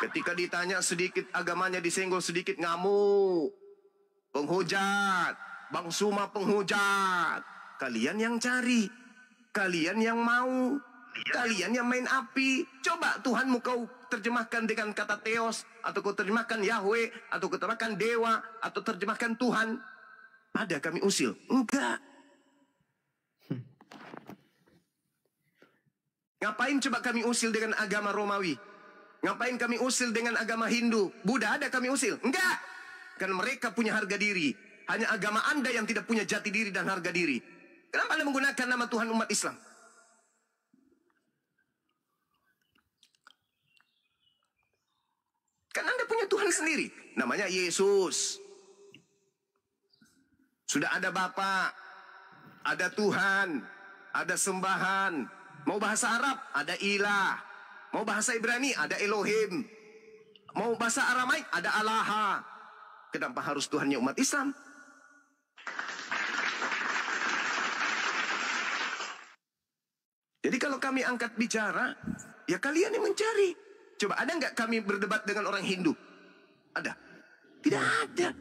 Ketika ditanya sedikit agamanya disenggol sedikit ngamuk. Penghujat, Bang Suma penghujat. Kalian yang cari, kalian yang mau, kalian yang main api. Coba Tuhanmu kau terjemahkan dengan kata Theos, atau kau terjemahkan Yahweh, atau kau terjemahkan Dewa, atau terjemahkan Tuhan. Ada kami usil? Enggak. Ngapain coba kami usil dengan agama Romawi? Ngapain kami usil dengan agama Hindu? Buddha ada kami usil? Enggak. Karena mereka punya harga diri. Hanya agama Anda yang tidak punya jati diri dan harga diri. Kenapa Anda menggunakan nama Tuhan umat Islam? Kan Anda punya Tuhan sendiri. Namanya Yesus. Sudah ada Bapa, ada Tuhan, ada sembahan. Mau bahasa Arab, ada ilah. Mau bahasa Ibrani, ada Elohim. Mau bahasa Aramaik, ada Allah. Kenapa harus Tuhannya umat Islam? Jadi kalau kami angkat bicara, ya kalian yang mencari. Coba ada nggak kami berdebat dengan orang Hindu? Ada? Tidak ada.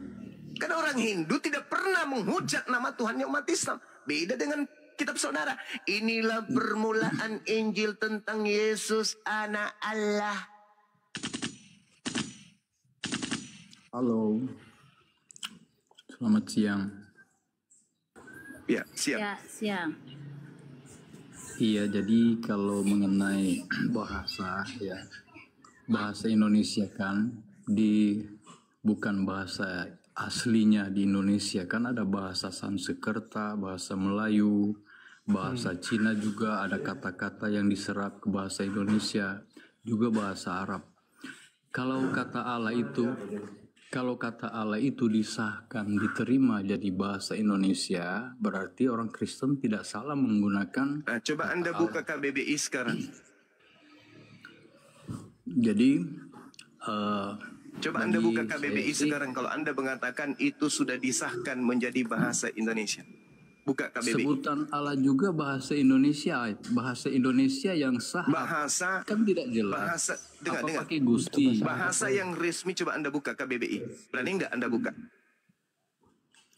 Karena orang Hindu tidak pernah menghujat nama Tuhannya umat Islam. Beda dengan kitab saudara. Inilah permulaan Injil tentang Yesus anak Allah. Halo, selamat siang. Ya, siang. Ya, siang. Iya, jadi kalau mengenai bahasa, ya, bahasa Indonesia kan bukan bahasa aslinya di Indonesia, kan ada bahasa Sanskerta, bahasa Melayu, bahasa Cina juga ada kata-kata yang diserap ke bahasa Indonesia, juga bahasa Arab. Kalau kata Allah itu disahkan, diterima jadi bahasa Indonesia, berarti orang Kristen tidak salah menggunakan. Nah, coba Anda buka KBBI sekarang. Jadi, coba Anda buka KBBI sekarang kalau Anda mengatakan itu sudah disahkan menjadi bahasa Indonesia. Buka KBBI. Sebutan Allah juga bahasa Indonesia yang sah. Bahasa kan tidak jelas. Bahasa dengar. Pakai Gusti. Bahasa yang resmi coba Anda buka KBBI. Berani nggak Anda buka?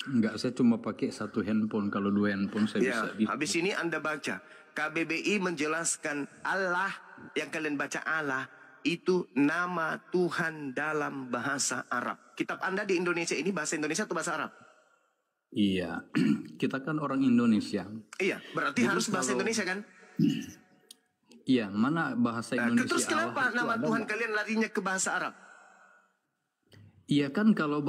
Enggak, saya cuma pakai satu handphone. Kalau dua handphone saya bisa. Habis ini Anda baca. KBBI menjelaskan Allah yang kalian baca Allah itu nama Tuhan dalam bahasa Arab. Kitab Anda di Indonesia ini bahasa Indonesia atau bahasa Arab? Iya, kita kan orang Indonesia. Iya, berarti jadi harus bahasa Indonesia kan? Iya, mana bahasa Indonesia? Terus kenapa nama Tuhan kalian larinya ke bahasa Arab? Iya kan, kalau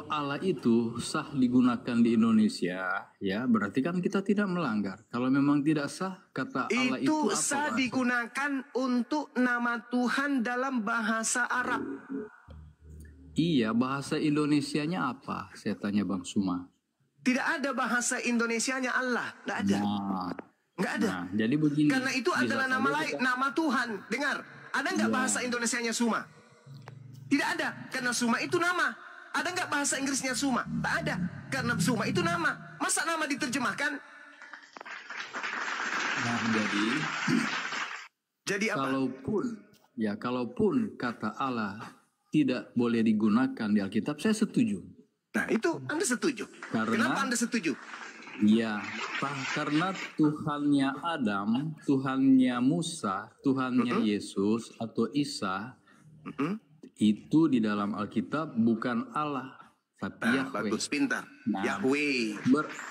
Allah itu sah digunakan di Indonesia, ya berarti kan kita tidak melanggar. Kalau memang tidak sah, kata Allah itu apa? Sah digunakan untuk nama Tuhan dalam bahasa Arab. Iya, bahasa Indonesianya apa? Saya tanya Bang Suma. Tidak ada bahasa Indonesianya Allah, tidak ada. Nggak ada. Nah, jadi begini. Karena itu adalah nama lain, nama Tuhan. Dengar, ada nggak bahasa Indonesianya Suma? Tidak ada, karena Suma itu nama. Ada nggak bahasa Inggrisnya Suma? Tak ada, karena Suma itu nama. Masa nama diterjemahkan? Nah, jadi apa? Kalaupun kata Allah tidak boleh digunakan di Alkitab, saya setuju. Nah, itu Anda setuju. Kenapa Anda setuju? Ya, karena Tuhannya Adam, Tuhannya Musa, Tuhannya Yesus atau Isa, itu di dalam Alkitab bukan Allah, tapi Yahweh. Bagus, pintar. Yahweh.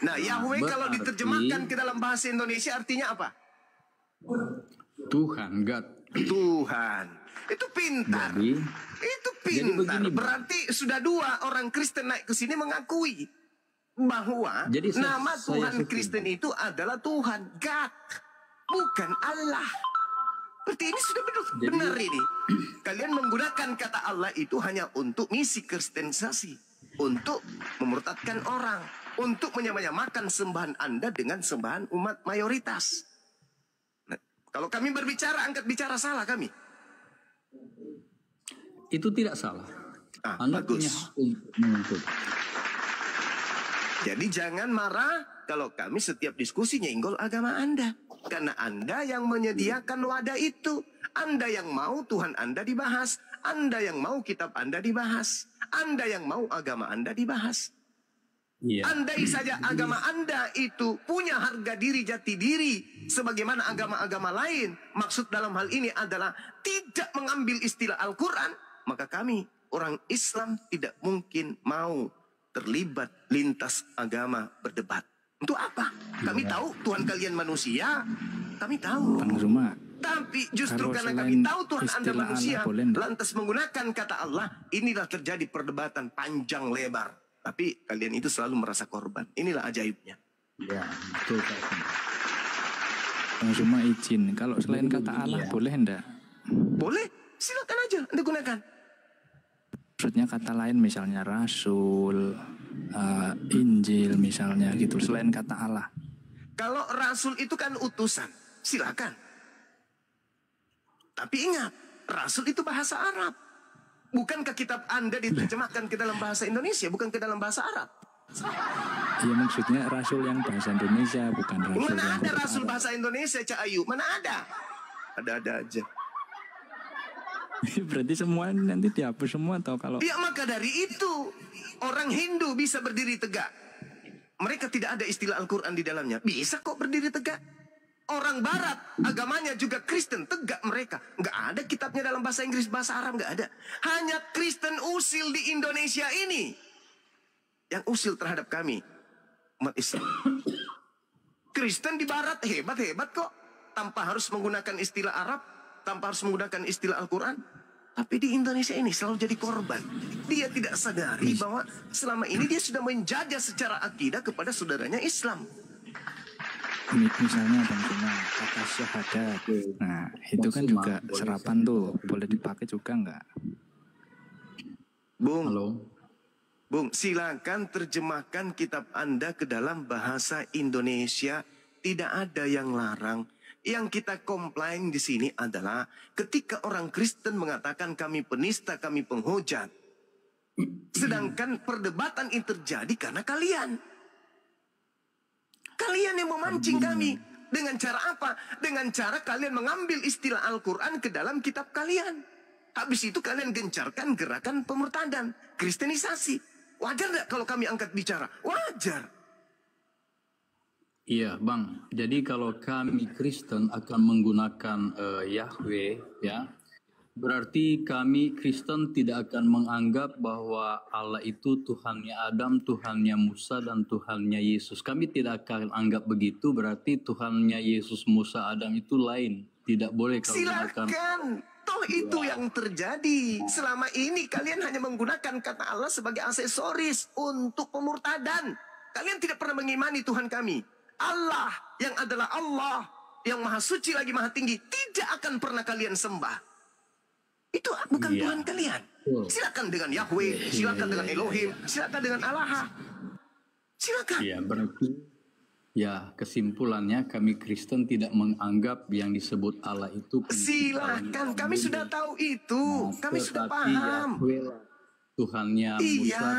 Yahweh kalau diterjemahkan ke dalam bahasa Indonesia artinya apa? Tuhan, God. Tuhan. Itu pintar. Itu pintar. Berarti sudah dua orang Kristen naik ke sini mengakui bahwa nama Tuhan Kristen itu adalah Tuhan, God, bukan Allah. Berarti ini sudah benar ini. Kalian menggunakan kata Allah itu hanya untuk misi kristenisasi, untuk memurtadkan orang, untuk menyamakan sembahan Anda dengan sembahan umat mayoritas. Nah, kalau kami berbicara, angkat bicara salah kami. Itu tidak salah. Anda bagus. Punya hak untuk menuntut. Jadi jangan marah kalau kami setiap diskusi nyenggol agama Anda. karena Anda yang menyediakan wadah itu. Anda yang mau Tuhan Anda dibahas. Anda yang mau kitab Anda dibahas. Anda yang mau agama Anda dibahas. Andai saja agama Anda itu punya harga diri, jati diri, sebagaimana agama-agama lain. Maksud dalam hal ini adalah tidak mengambil istilah Al-Quran. Maka kami, orang Islam, tidak mungkin mau terlibat lintas agama berdebat. Untuk apa? Kami tahu Tuhan kalian manusia. Kami tahu. Tapi justru karena kami tahu Tuhan Anda manusia, lantas menggunakan kata Allah, inilah terjadi perdebatan panjang lebar. Tapi kalian itu selalu merasa korban. Inilah ajaibnya. Ya, betul. Cuma izin. Kalau selain kata Allah, boleh enggak? Boleh. Silakan aja Anda gunakan. Maksudnya kata lain, misalnya Rasul, Injil misalnya gitu, selain kata Allah. Kalau Rasul itu kan utusan, silakan. Tapi ingat, Rasul itu bahasa Arab. Bukankah kitab Anda diterjemahkan ke dalam bahasa Indonesia, bukan ke dalam bahasa Arab? Iya, maksudnya Rasul yang bahasa Indonesia, bukan Rasul. Mana ada Rasul Arab. Bahasa Indonesia, Cak Ayu? Mana ada? Ada-ada aja. Berarti semua nanti dihapus semua atau kalau? Ya, maka dari itu orang Hindu bisa berdiri tegak. Mereka tidak ada istilah Al-Quran di dalamnya. Bisa kok berdiri tegak. Orang Barat, agamanya juga Kristen, tegak mereka. Nggak ada kitabnya dalam bahasa Inggris, bahasa Arab, nggak ada. Hanya Kristen usil di Indonesia ini yang usil terhadap kami, umat Islam. Kristen di Barat hebat-hebat kok. Tanpa harus menggunakan istilah Arab, tanpa harus menggunakan istilah Al-Quran. Tapi di Indonesia ini selalu jadi korban. Dia tidak sadari bahwa selama ini dia sudah menjajah secara akidah kepada saudaranya Islam. Misalnya Bang Cuma, kata syahadat. Nah, itu kan juga serapan tuh. Boleh dipakai juga enggak? Bung, halo. Bung, silakan terjemahkan kitab Anda ke dalam bahasa Indonesia. Tidak ada yang larang. Yang kita komplain di sini adalah ketika orang Kristen mengatakan kami penista, kami penghujat. Sedangkan perdebatan ini terjadi karena kalian. Kalian yang memancing kami. Dengan cara apa? Dengan cara kalian mengambil istilah Al-Quran ke dalam kitab kalian. Habis itu kalian gencarkan gerakan pemurtadan, kristenisasi. Wajar nggak kalau kami angkat bicara? Wajar. Iya, Bang. Jadi kalau kami Kristen akan menggunakan Yahweh, ya, berarti kami Kristen tidak akan menganggap bahwa Allah itu Tuhannya Adam, Tuhannya Musa, dan Tuhannya Yesus. Kami tidak akan anggap begitu, berarti Tuhannya Yesus, Musa, Adam itu lain. Tidak boleh kalau silakan. Toh itu yang terjadi. Selama ini kalian hanya menggunakan kata Allah sebagai aksesoris untuk pemurtadan. Kalian tidak pernah mengimani Tuhan kami. Allah yang adalah Allah, yang maha suci lagi maha tinggi, tidak akan pernah kalian sembah. Itu bukan Tuhan kalian. Silakan dengan Yahweh, silakan dengan Elohim, silakan dengan Allah. Silakan. Iya, berarti ya kesimpulannya kami Kristen tidak menganggap yang disebut Allah itu. Silakan, kami sudah tahu itu, kami sudah paham. Tuhannya Musa. Iya,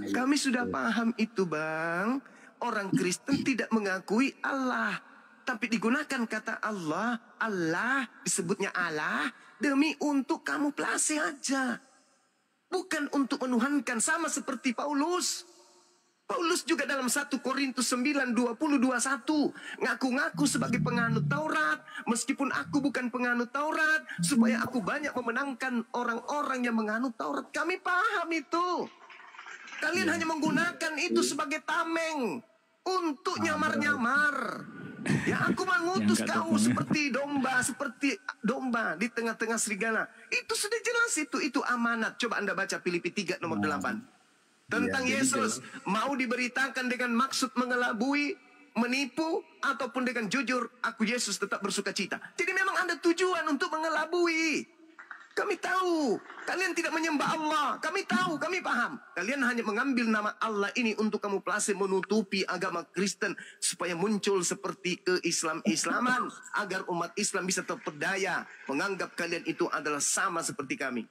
kami sudah paham itu, Bang. Orang Kristen tidak mengakui Allah, tapi digunakan kata Allah. Allah disebutnya Allah demi untuk kamuflase aja, bukan untuk menuhankan. Sama seperti Paulus. Paulus juga dalam 1 Korintus 9:20-21 ngaku-ngaku sebagai penganut Taurat, meskipun aku bukan penganut Taurat, supaya aku banyak memenangkan orang-orang yang menganut Taurat. Kami paham itu. Kalian hanya menggunakan itu sebagai tameng untuk nyamar-nyamar. Ya, aku mengutus kau seperti domba di tengah-tengah serigala. Itu sudah jelas itu amanat. Coba Anda baca Filipi 3 nomor 8. Tentang Yesus, mau diberitakan dengan maksud mengelabui, menipu, ataupun dengan jujur, aku Yesus tetap bersuka cita. Jadi memang ada tujuan untuk mengelabui. Kami tahu, kalian tidak menyembah Allah. Kami tahu, kami paham. Kalian hanya mengambil nama Allah ini untuk kamuflase menutupi agama Kristen, supaya muncul seperti keislam-islaman, agar umat Islam bisa terpedaya menganggap kalian itu adalah sama seperti kami.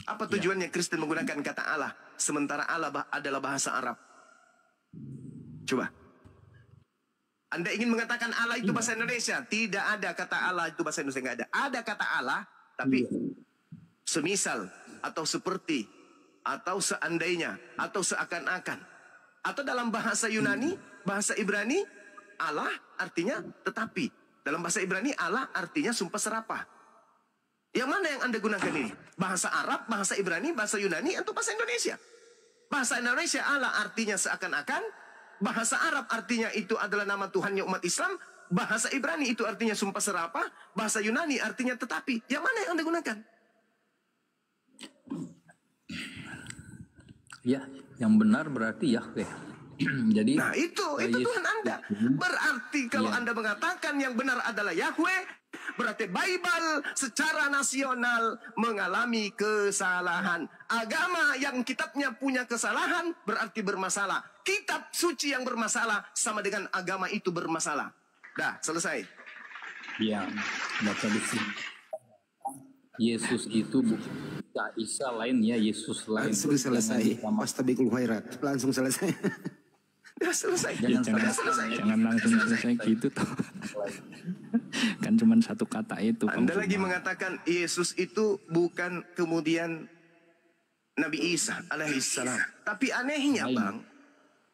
Apa tujuannya Kristen menggunakan kata Allah, sementara Allah adalah bahasa Arab? Coba. Anda ingin mengatakan Allah itu bahasa Indonesia? Tidak ada kata Allah itu bahasa Indonesia, nggak ada. Ada kata Allah, tapi semisal atau seperti atau seandainya atau seakan-akan. Atau dalam bahasa Yunani, bahasa Ibrani, Allah artinya tetapi. Dalam bahasa Ibrani Allah artinya sumpah serapah. Yang mana yang Anda gunakan ini? Bahasa Arab, bahasa Ibrani, bahasa Yunani, atau bahasa Indonesia? Bahasa Indonesia Allah artinya seakan-akan. Bahasa Arab artinya itu adalah nama Tuhannya umat Islam. Bahasa Ibrani itu artinya sumpah serapah. Bahasa Yunani artinya tetapi. Yang mana yang Anda gunakan? Ya, yang benar berarti Yahweh. Jadi, nah itu Tuhan Anda. Berarti kalau Anda mengatakan yang benar adalah Yahweh, berarti Bible secara nasional mengalami kesalahan. Agama yang kitabnya punya kesalahan berarti bermasalah. Kitab suci yang bermasalah sama dengan agama itu bermasalah. Dah, selesai. Ya, baca di sini. Yesus itu bukan Isa lain ya, Yesus lain. Langsung selesai. Wastabikul khairat. Langsung selesai. Ya, selesai. Jangan langsung selesai gitu toh. Kan cuma satu kata itu. Anda lagi mengatakan Yesus itu bukan kemudian Nabi Isa alaihissalam. Tapi anehnya Bang,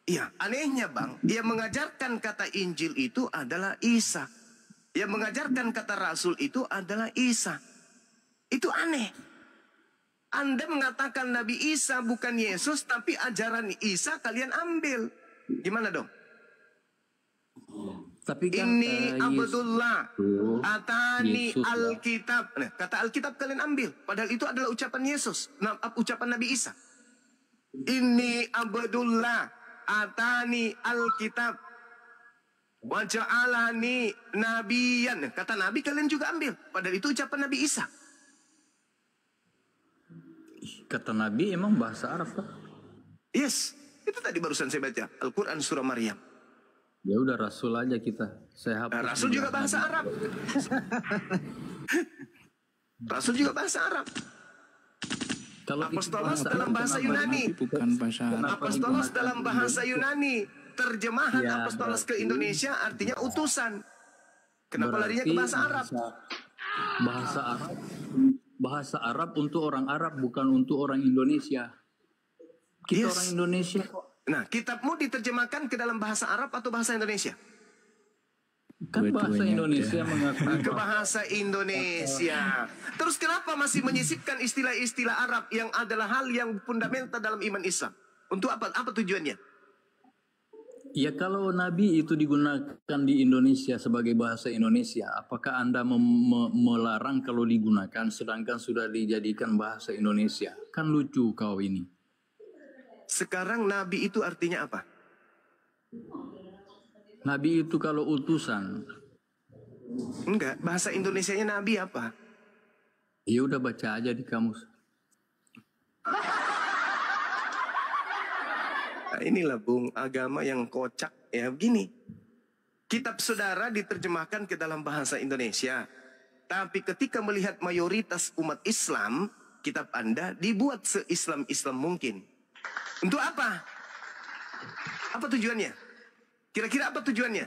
iya anehnya Bang, yang mengajarkan kata Injil itu adalah Isa. Yang mengajarkan kata Rasul itu adalah Isa. Itu aneh. Anda mengatakan Nabi Isa bukan Yesus, tapi ajaran Isa kalian ambil. Gimana dong? Tapi kan, ini Abdullah atani Alkitab. Nah, kata Alkitab kalian ambil. Padahal itu adalah ucapan Yesus, ucapan Nabi Isa. Ini Abdullah atani Alkitab wa ja'alani nabiyan. Kata Nabi kalian juga ambil. Padahal itu ucapan Nabi Isa. Kata Nabi emang bahasa Arab kan? Yes, itu tadi barusan saya baca Al-Quran surah Maryam. Ya udah Rasul aja kita. Saya hapus. Rasul juga bahasa Arab. Rasul juga bahasa Arab. Kalau Apostolos dalam bahasa Yunani. Bukan bahasa Arab. Apostolos dalam bahasa Yunani. Terjemahan apostolos ke Indonesia artinya utusan. Kenapa larinya ke bahasa Arab? Bahasa Arab. Bahasa Arab untuk orang Arab, bukan untuk orang Indonesia. Kita orang Indonesia kok. Nah, kitabmu diterjemahkan ke dalam bahasa Arab atau bahasa Indonesia? Kan bahasa Indonesia mengakui ke bahasa Indonesia. Terus kenapa masih menyisipkan istilah-istilah Arab yang adalah hal yang fundamental dalam iman Islam? Untuk apa? Apa tujuannya? Ya kalau Nabi itu digunakan di Indonesia sebagai bahasa Indonesia, apakah Anda melarang kalau digunakan sedangkan sudah dijadikan bahasa Indonesia? Kan lucu kau ini. Sekarang Nabi itu artinya apa? Nabi itu kalau utusan. Enggak, bahasa Indonesianya Nabi apa? Ya udah baca aja di kamus. Nah, inilah Bung, agama yang kocak ya begini. Kitab saudara diterjemahkan ke dalam bahasa Indonesia. Tapi ketika melihat mayoritas umat Islam, kitab Anda dibuat se-Islam-Islam mungkin. Untuk apa? Apa tujuannya? Kira-kira apa tujuannya?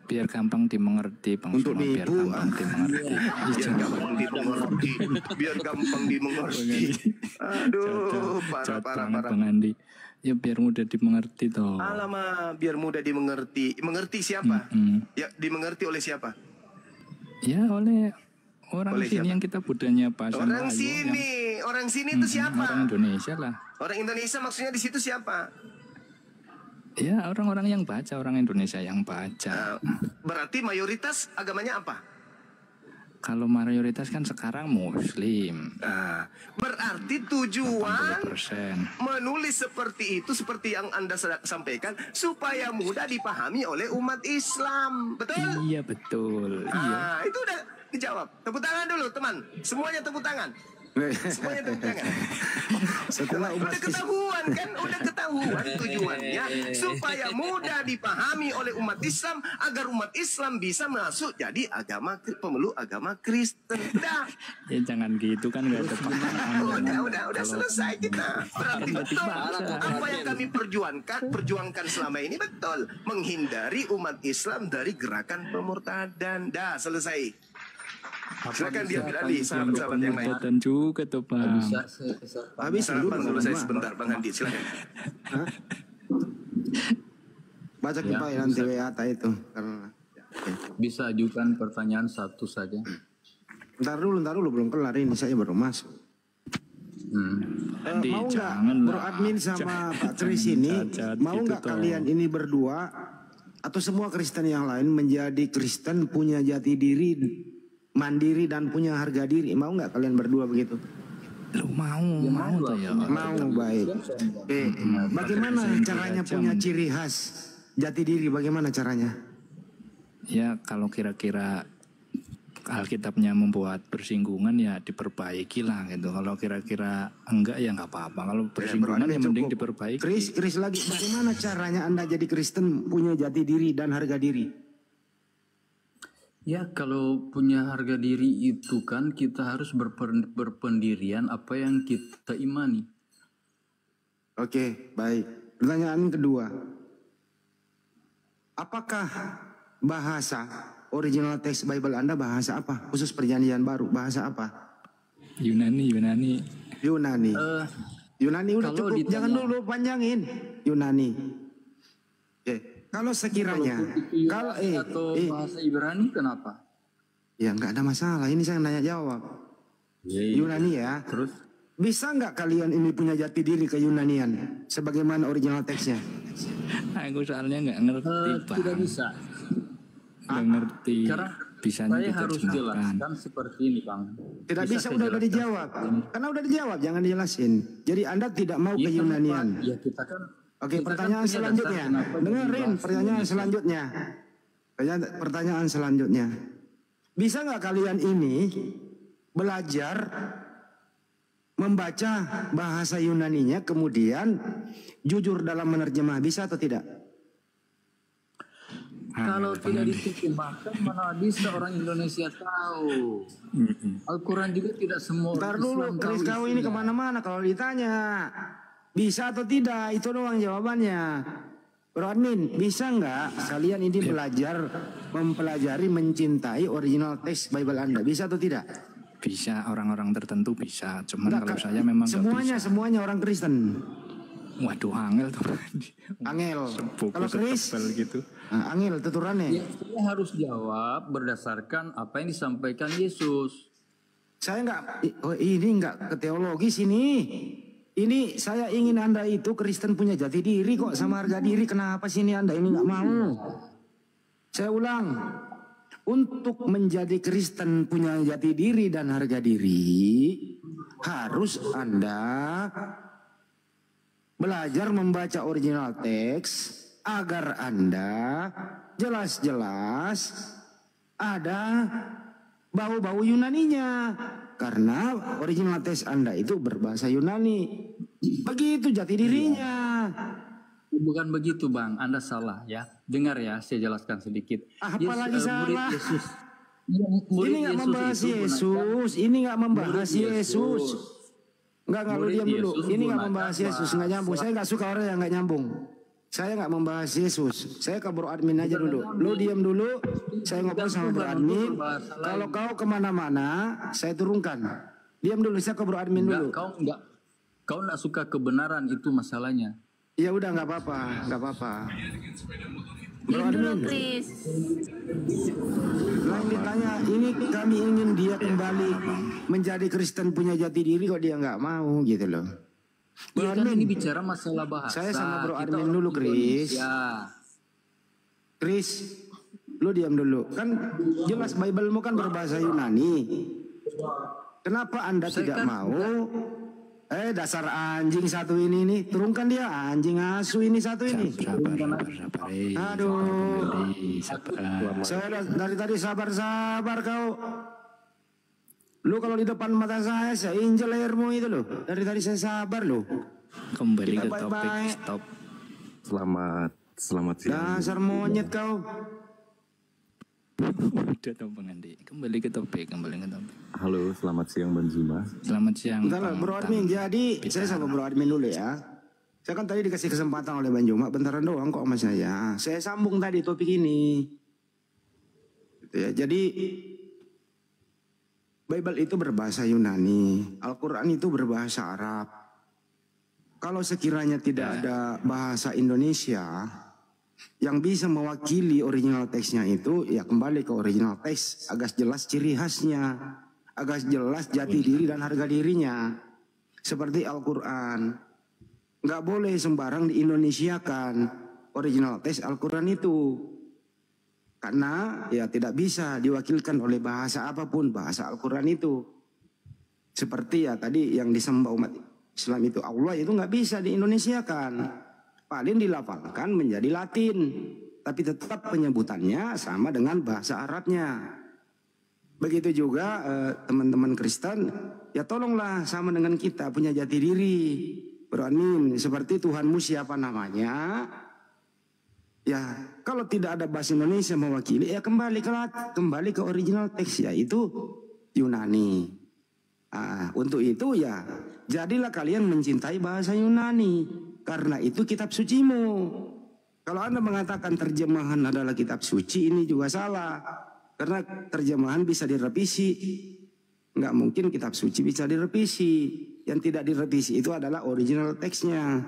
Biar gampang dimengerti, Bang. Untuk biar gampang dimengerti. Biar gampang dimengerti. Biar gampang dimengerti. Aduh, parah. Bang Andi. Ya biar mudah dimengerti toh. Alamak, biar mudah dimengerti. Mengerti siapa? Ya, dimengerti oleh siapa? Ya oleh orang oleh sini siapa? yang kita budaya bahasa Orang sini. Orang sini itu siapa? Orang Indonesia lah. Orang Indonesia maksudnya di situ siapa? Ya orang-orang yang baca, orang Indonesia yang baca. Berarti mayoritas agamanya apa? Kalau mayoritas kan sekarang Muslim. Berarti tujuan 80%. menulis seperti itu, seperti yang Anda sampaikan, supaya mudah dipahami oleh umat Islam. Betul? Iya betul. Iya. Itu udah dijawab. Tepuk tangan dulu teman. Semuanya tepuk tangan. Semuanya tepuk tangan. Setelah udah ketahuan kan, udah ketahuan tujuannya supaya mudah dipahami oleh umat Islam agar umat Islam bisa masuk jadi pemeluk agama Kristen. Dah. Ya jangan gitu kan, nggak ada paham. Udah selesai kita. Berarti betul apa yang kami perjuangkan selama ini betul, menghindari umat Islam dari gerakan pemurtadan. Dah selesai. Silakan dia beralih sahabat-sahabat yang lain. Dan juga tuh Pak. Habis dulu saya sebentar Bang Handi, silakan. Baca Pak nanti WA itu karena bisa ajukan pertanyaan satu saja. Ntar dulu belum kelar ini, saya baru masuk. Mau nggak Bro Admin sama Pak Kris ini mau nggak kalian ini berdua atau semua Kristen yang lain menjadi Kristen punya jati diri, mandiri dan punya harga diri? Mau nggak kalian berdua begitu? Lu mau tuh ya. Mau, baik. Bagaimana caranya punya ciri khas jati diri? Bagaimana caranya? Ya kalau kira-kira Alkitabnya membuat bersinggungan ya diperbaiki lah gitu. Kalau kira-kira enggak ya nggak apa-apa. Kalau bersinggungan ya mending diperbaiki. Kris lagi, bagaimana caranya Anda jadi Kristen punya jati diri dan harga diri? Ya kalau punya harga diri itu kan kita harus berpendirian apa yang kita imani. Oke, baik. Pertanyaan kedua. Apakah bahasa original teks Bible Anda bahasa apa? Khusus perjanjian baru, bahasa apa? Yunani. Yunani udah cukup, jangan dulu panjangin. Yunani. Oke. Kalau sekiranya, atau bahasa Ibrani kenapa? Ya nggak ada masalah. Ini saya nanya jawab. Yunani ya. Terus? Bisa nggak kalian ini punya jati diri ke Yunanian sebagaimana original teksnya? Aku soalnya nggak ngerti Pak. Tidak bisa. Nggak ngerti. Karena saya harus jelaskan seperti ini Bang. Tidak bisa, udah dijawab. Karena udah dijawab, jangan dijelasin. Jadi Anda tidak mau ke Yunanian. Ya kita kan. Oke, pertanyaan selanjutnya. Dengerin pertanyaan selanjutnya. Pertanyaan selanjutnya. Bisa nggak kalian ini belajar membaca bahasa Yunaninya kemudian jujur dalam menerjemah? Bisa atau tidak? Kalau tidak diterjemahkan mana bisa orang Indonesia tahu. Al-Quran juga tidak semua. Ntar dulu, Kris kau ini kemana-mana kalau ditanya. Bisa atau tidak, itu doang jawabannya. Bro Admin, bisa nggak kalian ini belajar, mempelajari, mencintai original teks Bible Anda? Bisa atau tidak? Bisa, orang-orang tertentu bisa. Cuman kalau saya memang semuanya orang Kristen. Waduh, angel tuh. Angel. Kalau Kris gitu. Angel tuturannya. Ya, saya harus jawab berdasarkan apa yang disampaikan Yesus. Saya ini nggak ke teologis ini. Ini saya ingin Anda itu Kristen punya jati diri kok sama harga diri. Kenapa sih ini Anda ini nggak mau? Saya ulang. Untuk menjadi Kristen punya jati diri dan harga diri, harus Anda belajar membaca original teks agar Anda jelas-jelas ada bau-bau Yunaninya. Karena original teks Anda itu berbahasa Yunani. Begitu jati dirinya. Bukan begitu Bang, Anda salah ya. Dengar ya, saya jelaskan sedikit. Apalagi salah. Yesus. Ini nggak membahas Yesus. Ini nggak membahas Yesus. Enggak, lu diam dulu. Ini nggak membahas Yesus, nggak nyambung. Saya nggak suka orang yang nggak nyambung. Saya nggak membahas Yesus. Saya ke Bro Admin aja dulu. Lu diam dulu. Saya ngobrol sama Bro Admin. Kalau kau kemana-mana, saya turunkan. Diam dulu. Saya ke Bro Admin dulu. Kau nggak suka kebenaran, itu masalahnya. Ya udah, nggak apa-apa, nggak apa-apa. Bro Admin. Lain ditanya, ini kami ingin dia kembali menjadi Kristen punya jati diri, kok dia nggak mau gitu loh. Bro Admin, ini bicara masalah bahasa. Saya sama Bro Admin dulu, Kris. Kris, lu diam dulu. Kan jelas Bible-mu kan berbahasa Yunani. Kenapa Anda tidak mau? Dasar anjing satu ini nih. Turunkan dia, anjing asu ini satu ini. Sabar. Aduh. Saya dari tadi sabar kau. Lu kalau di depan mata saya injel lehermu itu loh. Dari tadi saya sabar loh. Kembali ke topik, stop. Selamat siang. Dasar monyet kau. Udah dong Bang Andi. Kembali ke topik. Halo, selamat siang Bang Zuma. Selamat siang. Bentar Bro Admin. Jadi saya sama Bro Admin dulu ya. Saya kan tadi dikasih kesempatan oleh Bang Juma. Bentaran doang kok sama saya. Saya sambung tadi topik ini. Gitu ya. Jadi Bible itu berbahasa Yunani, Al-Quran itu berbahasa Arab. Kalau sekiranya tidak ada bahasa Indonesia yang bisa mewakili original teksnya itu, ya kembali ke original teks, agak jelas ciri khasnya, agak jelas jati diri dan harga dirinya. Seperti Al-Quran, nggak boleh sembarang diindonesiakan original teks Al-Quran itu. Karena ya tidak bisa diwakilkan oleh bahasa apapun, bahasa Al-Quran itu. Seperti ya tadi yang disembah umat Islam itu, Allah itu nggak bisa diindonesiakan. Paling dilafalkan menjadi Latin. Tapi tetap penyebutannya sama dengan bahasa Arabnya. Begitu juga teman-teman Kristen, ya tolonglah sama dengan kita punya jati diri. Bro Admin, seperti Tuhanmu siapa namanya? Ya, kalau tidak ada bahasa Indonesia mewakili, ya kembali ke original teks, yaitu Yunani. Untuk itu ya, jadilah kalian mencintai bahasa Yunani, karena itu kitab sucimu. Kalau Anda mengatakan terjemahan adalah kitab suci, ini juga salah. Karena terjemahan bisa direvisi. Nggak mungkin kitab suci bisa direvisi. Yang tidak direvisi itu adalah original teksnya.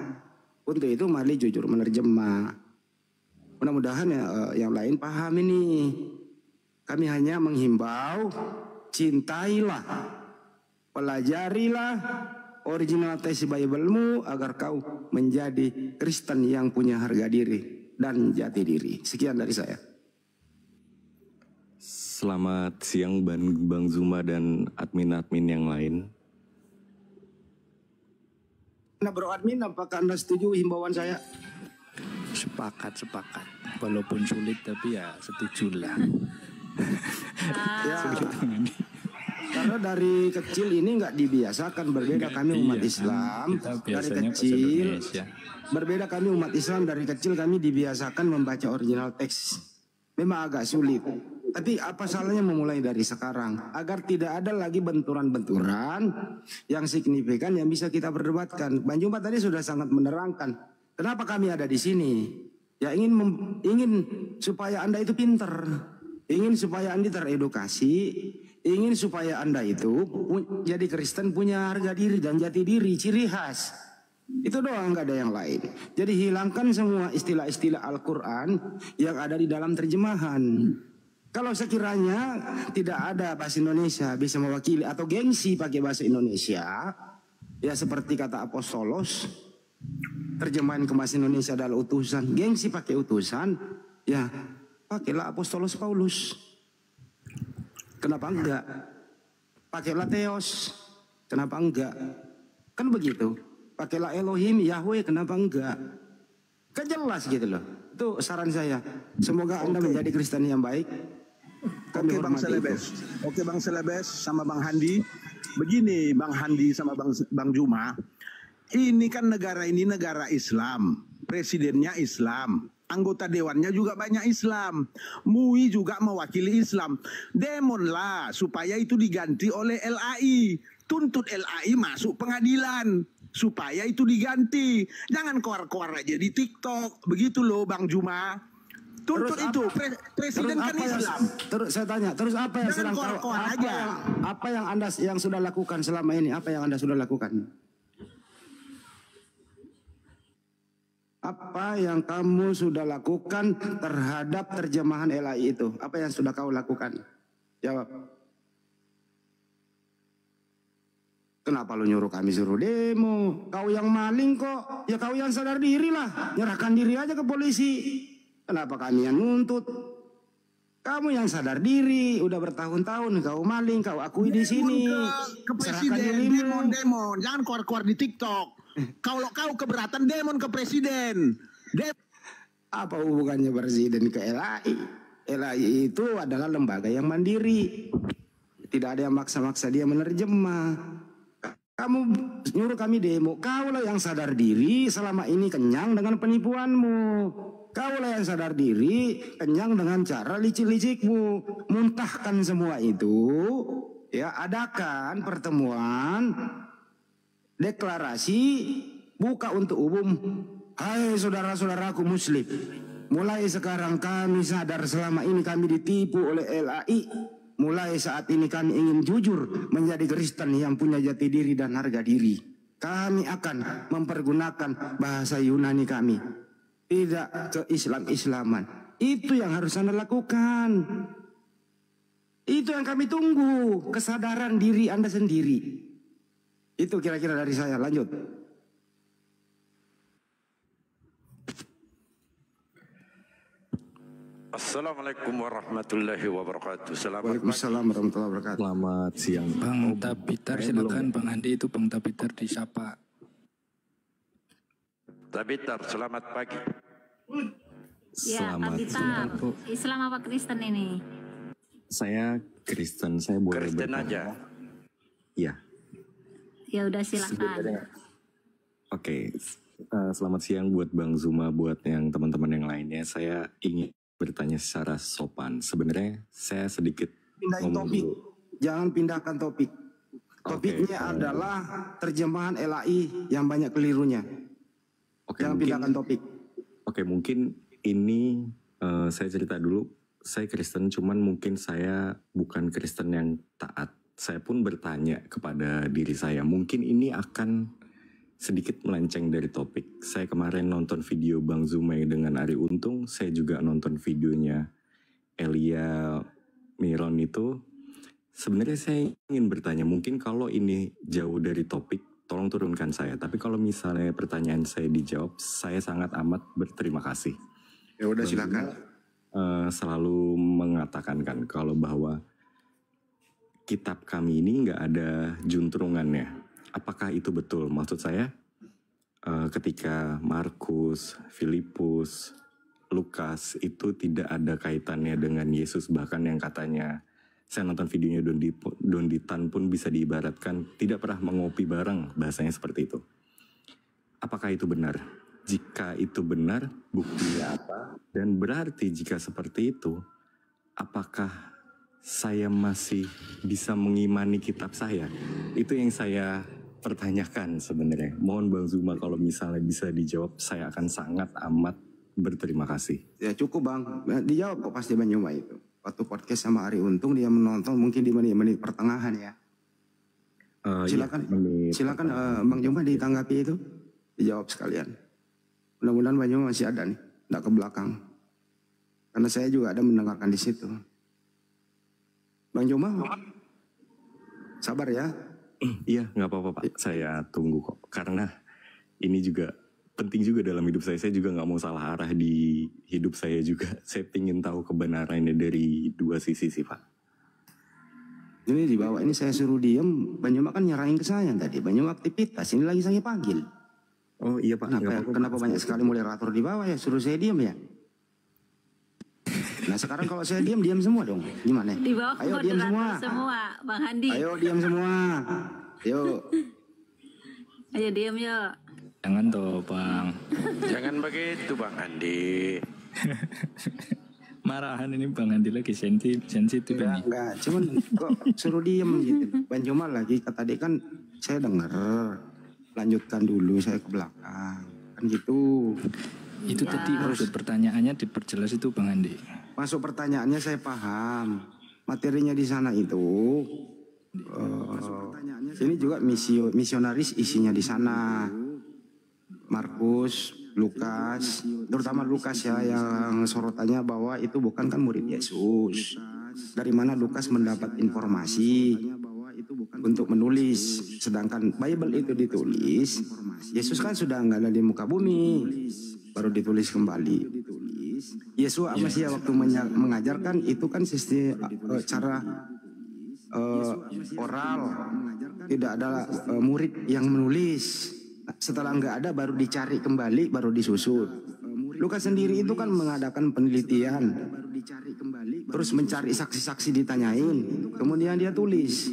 Untuk itu mari jujur menerjemah. Mudah-mudahan yang lain paham ini. Kami hanya menghimbau, cintailah, pelajarilah original teks Bible-mu agar kau menjadi Kristen yang punya harga diri dan jati diri. Sekian dari saya. Selamat siang Bang Zuma dan admin-admin yang lain. Nah Bro Admin, apakah Anda setuju himbauan saya? Sepakat. Walaupun sulit tapi ya setujulah. Ya, karena dari kecil ini nggak dibiasakan berbeda kami umat Islam dari kecil. Berbeda kami umat Islam dari kecil kami dibiasakan membaca original teks. Memang agak sulit. Tapi apa salahnya memulai dari sekarang agar tidak ada lagi benturan-benturan yang signifikan yang bisa kita perdebatkan. Bang Jumpa tadi sudah sangat menerangkan kenapa kami ada di sini. Ya ingin supaya Anda itu pinter, ingin supaya Anda teredukasi, ingin supaya Anda itu jadi Kristen punya harga diri dan jati diri, ciri khas. Itu doang, nggak ada yang lain. Jadi hilangkan semua istilah-istilah Al-Quran yang ada di dalam terjemahan. Kalau sekiranya tidak ada bahasa Indonesia bisa mewakili atau gengsi pakai bahasa Indonesia, ya seperti kata Apostolos, terjemahan ke bahasa Indonesia adalah utusan. Gengsi pakai utusan, ya pakailah Apostolos Paulus. Kenapa enggak? Pakailah Theos. Kenapa enggak? Kan begitu. Pakailah Elohim, Yahweh, kenapa enggak? Kan jelas gitu loh. Itu saran saya. Semoga Anda menjadi Kristen yang baik. Oke Bang Selebes. Oke Bang Selebes sama Bang Handi. Begini Bang Handi sama Bang Juma. Ini kan negara ini negara Islam. Presidennya Islam. Anggota dewannya juga banyak Islam. MUI juga mewakili Islam. Demonlah supaya itu diganti oleh LAI. Tuntut LAI masuk pengadilan. Supaya itu diganti. Jangan keluar-keluar aja di TikTok. Begitu loh Bang Juma. Tuntut itu presiden kan Islam. Terus saya tanya, terus apa yang sedang apa yang Anda yang sudah lakukan selama ini? Apa yang Anda sudah lakukan? Apa yang kamu sudah lakukan terhadap terjemahan LAI itu? Apa yang sudah kau lakukan? Jawab. Kenapa lu nyuruh kami suruh demo? Kau yang maling kok. Ya kau yang sadar diri lah. Nyerahkan diri aja ke polisi. Kenapa kami yang nuntut? Kamu yang sadar diri, udah bertahun-tahun kau maling, kau akui di sini. Ke presiden, demon. Jangan keluar-keluar di TikTok. Kalau kau keberatan demon ke presiden. Apa hubungannya presiden ke LAI? LAI itu adalah lembaga yang mandiri. Tidak ada yang maksa-maksa dia menerjemah. Kamu nyuruh kami demo, kaulah yang sadar diri selama ini kenyang dengan penipuanmu. Kaulah yang sadar diri kenyang dengan cara licik-licikmu. Muntahkan semua itu, ya, adakan pertemuan, deklarasi, buka untuk umum. Hai saudara-saudaraku muslim, mulai sekarang kami sadar selama ini kami ditipu oleh LAI. Mulai saat ini kami ingin jujur menjadi Kristen yang punya jati diri dan harga diri. Kami akan mempergunakan bahasa Yunani kami, tidak ke Islam-Islaman. Itu yang harus Anda lakukan. Itu yang kami tunggu, kesadaran diri Anda sendiri. Itu kira-kira dari saya. Lanjut. Assalamualaikum warahmatullahi wabarakatuh. Waalaikumsalam warahmatullahi wabarakatuh. Selamat siang. Bang Tapitar silakan. Bang Andi itu Bang Tapitar disapa. Tapitar, selamat pagi. Ya, Tapitar. Islam apa Kristen ini? Saya Kristen, saya boleh Kristen aja. Iya. Ya udah silakan. Oke. Selamat siang buat Bang Zuma, buat yang teman-teman yang lainnya. Saya ingin bertanya secara sopan. Sebenarnya saya sedikit pindahin topik. Jangan pindahkan topik. Topiknya adalah terjemahan LAI yang banyak kelirunya. Jangan pindahkan topik. Oke, mungkin ini saya cerita dulu. Saya Kristen, cuman mungkin saya bukan Kristen yang taat. Saya pun bertanya kepada diri saya, mungkin ini akan sedikit melenceng dari topik. Saya kemarin nonton video Bang Zumai dengan Ari Untung. Saya juga nonton videonya Elia Miron itu. Sebenarnya saya ingin bertanya, mungkin kalau ini jauh dari topik, tolong turunkan saya. Tapi kalau misalnya pertanyaan saya dijawab, saya sangat amat berterima kasih. Ya udah silakan. Selalu mengatakan kan kalau bahwa kitab kami ini nggak ada juntrungannya. Apakah itu betul? Maksud saya ketika Markus, Filipus, Lukas itu tidak ada kaitannya dengan Yesus, bahkan yang katanya saya nonton videonya Donditan pun bisa diibaratkan tidak pernah mengopi bareng, bahasanya seperti itu. Apakah itu benar? Jika itu benar, buktinya apa? Dan berarti jika seperti itu, apakah saya masih bisa mengimani kitab saya? Itu yang saya pertanyakan sebenarnya. Mohon Bang Zuma kalau misalnya bisa dijawab, saya akan sangat amat berterima kasih. Ya cukup Bang, dijawab kok pasti Bang Zuma itu. Waktu podcast sama Ari Untung dia menonton mungkin di menit-menit pertengahan ya. Silakan, ya, silakan Bang Zuma ditanggapi itu, dijawab sekalian. Mudah-mudahan Bang Zuma masih ada nih, tidak ke belakang. Karena saya juga ada mendengarkan di situ. Bang Zuma, sabar ya. Iya, nggak apa-apa Pak. Saya tunggu kok. Karena ini juga penting juga dalam hidup saya. Saya juga nggak mau salah arah di hidup saya juga. Saya ingin tahu kebenarannya dari dua sisi sih Pak. Ini di bawah ini saya suruh diem. Bang Zuma kan nyerahin ke saya tadi. Bang Zuma aktivitas. Ini lagi saya panggil. Oh iya Pak. Kenapa banyak sekali moderator di bawah ya? Suruh saya diem ya? Nah sekarang kalau saya diam semua dong. Gimana? Di bawah ayo diam semua. Bang Handi. Ayo diam semua. Ayo. Ayo diam yuk. Jangan toh Bang. Jangan begitu Bang Handi. Marahan ini Bang Handi lagi sensitif ini. Enggak, cuman kok suruh diam gitu. Bang Zuma lagi kata dia kan saya dengar. Lanjutkan dulu saya ke belakang. Kan gitu. Itu ya. Tadi maksud pertanyaannya diperjelas itu Bang Andi. Masuk pertanyaannya saya paham. Materinya di sana itu ini juga misionaris isinya di sana. Markus, Lukas, terutama Lukas ya yang sorotannya bahwa itu bukan kan murid Yesus. Dari mana Lukas mendapat informasi untuk menulis, sedangkan Bible itu ditulis, Yesus kan sudah nggak ada di muka bumi, baru ditulis kembali. Yesus Masih waktu mengajarkan itu kan cara oral, tidak ada murid yang menulis. Setelah nggak ada baru dicari kembali, baru disusut. Lukas sendiri itu kan mengadakan penelitian terus mencari saksi-saksi ditanyain, kemudian dia tulis.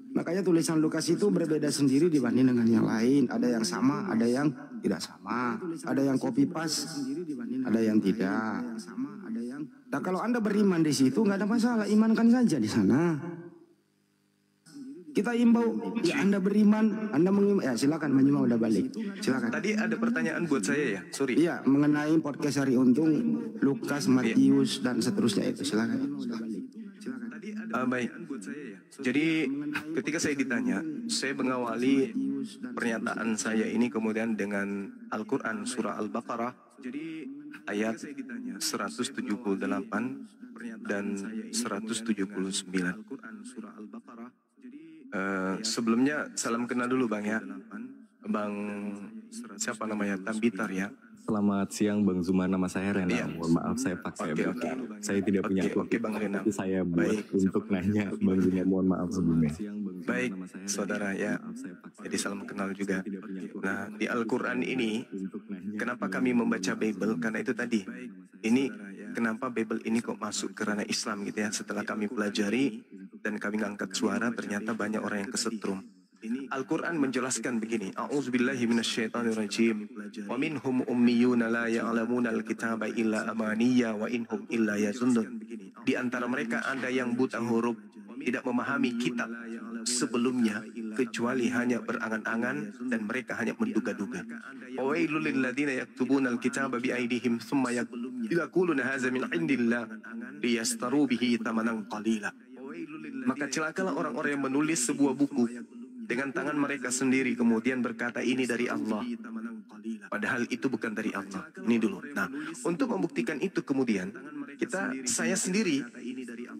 Makanya tulisan Lukas itu berbeda sendiri dibanding dengan yang lain. Ada yang sama, ada yang tidak sama. Ada yang copy paste, ada yang tidak. Nah kalau Anda beriman di situ nggak ada masalah, imankan saja di sana. Kita imbau, ya Anda beriman, Anda mengimbau, ya silakan Manjuma udah balik, silakan. Tadi ada pertanyaan buat saya ya, sorry. Iya, mengenai podcast Hari Untung, Lukas, Matius dan seterusnya itu, silakan. Baik. Jadi ketika saya ditanya, saya mengawali pernyataan saya ini kemudian dengan Al-Quran surah Al-Baqarah, jadi ayat 178 dan 179. Sebelumnya salam kenal dulu Bang ya, Bang siapa namanya, Tambitar ya. Selamat siang Bang Zuma, nama saya Rena. Iya. Mohon maaf saya pakai saya tidak punya Bang Rena. Tapi saya buat untuk nanya Bang Zuma, mohon maaf sebelumnya. Baik saudara ya, jadi salam kenal juga. Nah di Al-Quran ini kenapa kami membaca Bible, karena itu tadi ini kenapa Bible ini kok masuk ke ranah Islam gitu ya. Setelah kami pelajari dan kami ngangkat suara, ternyata banyak orang yang kesetrum. Al-Quran menjelaskan begini, A'udzubillahi minasyaitonirrajim, wa minhum ummiyuna la ya'lamuna al-kitaba illa amaniya wa inhum illa yazunnun. Di antara mereka ada yang buta huruf, tidak memahami kitab sebelumnya kecuali hanya berangan-angan dan mereka hanya menduga-duga. Wailul lil ladzina yaktubuna al-kitaba bi aydihim thumma yaquluna hadza min indillah liyastaru bihi thamanan qalila. Maka celakalah orang-orang yang menulis sebuah buku dengan tangan mereka sendiri kemudian berkata ini dari Allah, padahal itu bukan dari Allah. Ini dulu. Nah, untuk membuktikan itu kemudian saya sendiri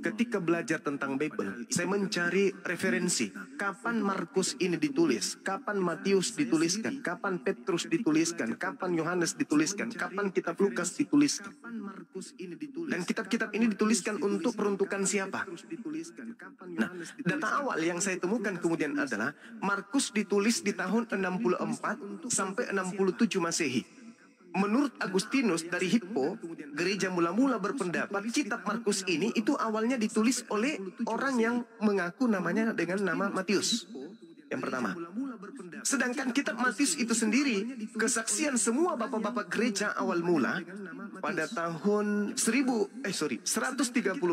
ketika belajar tentang Bible, saya mencari referensi kapan Markus ini ditulis, kapan Matius dituliskan, kapan Petrus dituliskan, kapan Yohanes dituliskan, kapan kitab Lukas dituliskan, dan kitab-kitab ini dituliskan untuk peruntukan siapa. Nah, data awal yang saya temukan kemudian adalah Markus ditulis di tahun 64 sampai 67 Masehi. Menurut Agustinus dari Hippo, gereja mula-mula berpendapat kitab Markus ini itu awalnya ditulis oleh orang yang mengaku namanya dengan nama Matius. Yang pertama. Sedangkan kitab Matius itu sendiri, kesaksian semua bapak-bapak gereja awal mula pada tahun 130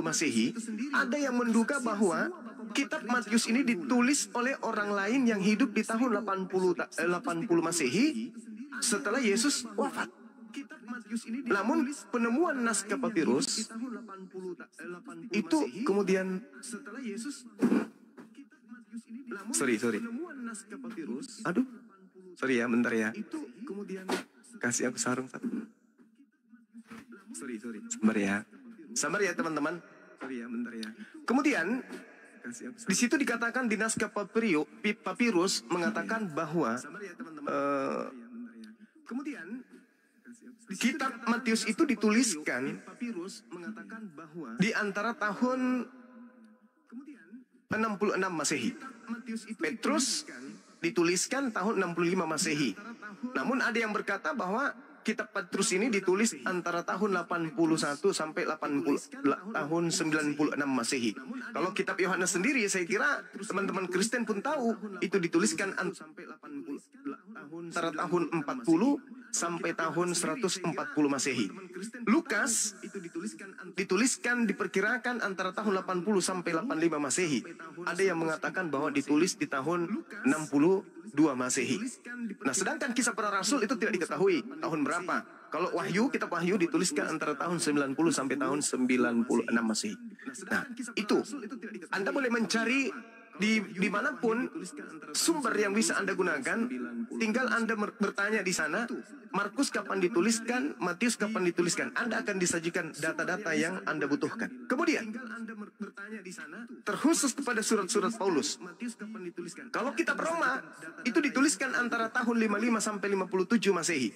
Masehi, ada yang menduga bahwa kitab Matius ini ditulis oleh orang lain yang hidup di tahun 80 Masehi setelah Yesus wafat. Namun penemuan naskah papirus itu kemudian sorry. Aduh, sorry ya, bentar ya. Kasih aku sarung satu. Sabar ya teman-teman. Kemudian di situ dikatakan di naskah papirus mengatakan bahwa kitab Matius itu dituliskan di antara tahun 66 Masehi. Petrus dituliskan tahun 65 Masehi. Namun ada yang berkata bahwa kitab Petrus ini ditulis antara tahun 81 sampai tahun 96 Masehi. Kalau kitab Yohanes sendiri, saya kira teman-teman Kristen pun tahu itu dituliskan antara tahun 40 sampai tahun 140 Masehi. Lukas dituliskan diperkirakan antara tahun 80 sampai 85 Masehi. Ada yang mengatakan bahwa ditulis di tahun 62 Masehi. Nah, sedangkan kisah para rasul itu tidak diketahui tahun berapa. Kalau kitab Wahyu dituliskan antara tahun 90 sampai tahun 96 Masehi. Nah, itu Anda boleh mencari dimanapun sumber yang bisa Anda gunakan, tinggal Anda bertanya di sana, Markus kapan dituliskan, Matius kapan dituliskan, Anda akan disajikan data-data yang Anda butuhkan. Kemudian, terkhusus kepada surat-surat Paulus, kalau kitab Roma itu dituliskan antara tahun 55 sampai 57 Masehi.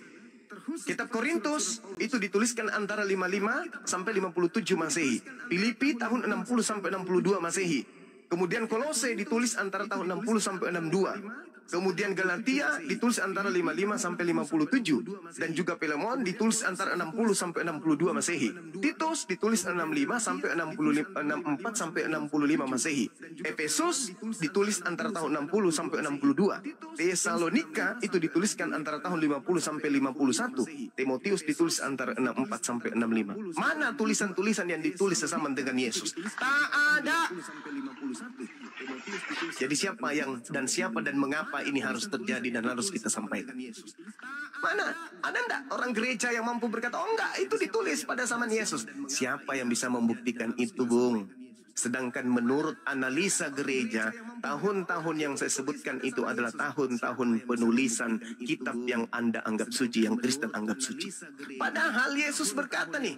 Kitab Korintus itu dituliskan antara 55 sampai 57 Masehi. Filipi tahun 60 sampai 62 Masehi. Kemudian Kolose ditulis antara tahun 60 sampai 62. Kemudian Galatia ditulis antara 55 sampai 57. Dan juga Filemon ditulis antara 60 sampai 62 Masehi. Titus ditulis 65 sampai 64 sampai 65 Masehi. Efesus ditulis antara tahun 60 sampai 62. Tesalonika itu dituliskan antara tahun 50 sampai 51. Timotius ditulis antara 64 sampai 65. Mana tulisan-tulisan yang ditulis sesama dengan Yesus? Tak ada. Jadi siapa dan mengapa ini harus terjadi dan harus kita sampaikan? Mana? Ada enggak orang gereja yang mampu berkata, oh enggak, itu ditulis pada zaman Yesus? Siapa yang bisa membuktikan itu, Bung? Sedangkan menurut analisa gereja, tahun-tahun yang saya sebutkan itu adalah tahun-tahun penulisan kitab yang Anda anggap suci, yang Kristen anggap suci. Padahal Yesus berkata nih,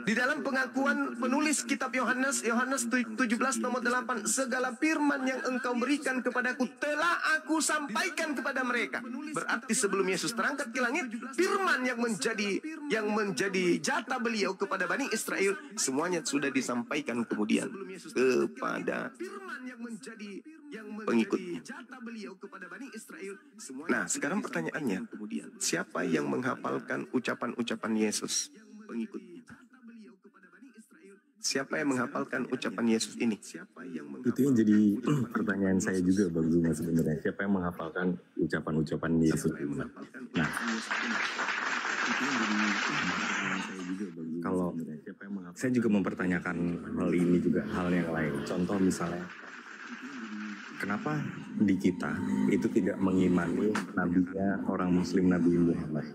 di dalam pengakuan penulis kitab Yohanes 17 nomor 8, segala firman yang engkau berikan kepadaku telah aku sampaikan kepada mereka. Berarti sebelum Yesus terangkat ke langit, firman yang menjadi jatah beliau kepada Bani Israel semuanya sudah disampaikan kepada pengikutnya. Nah, sekarang pertanyaannya, siapa yang menghafalkan ucapan-ucapan Yesus? Siapa yang menghafalkan ucapan Yesus ini? Itu yang jadi pertanyaan saya juga, Bang Zuma, sebenarnya. Siapa yang menghafalkan ucapan-ucapan Yesus? Nah, kalau saya juga mempertanyakan hal ini juga, hal yang lain. Contoh misalnya, kenapa di kita itu tidak mengimani nabinya orang Muslim, Nabi Muhammad?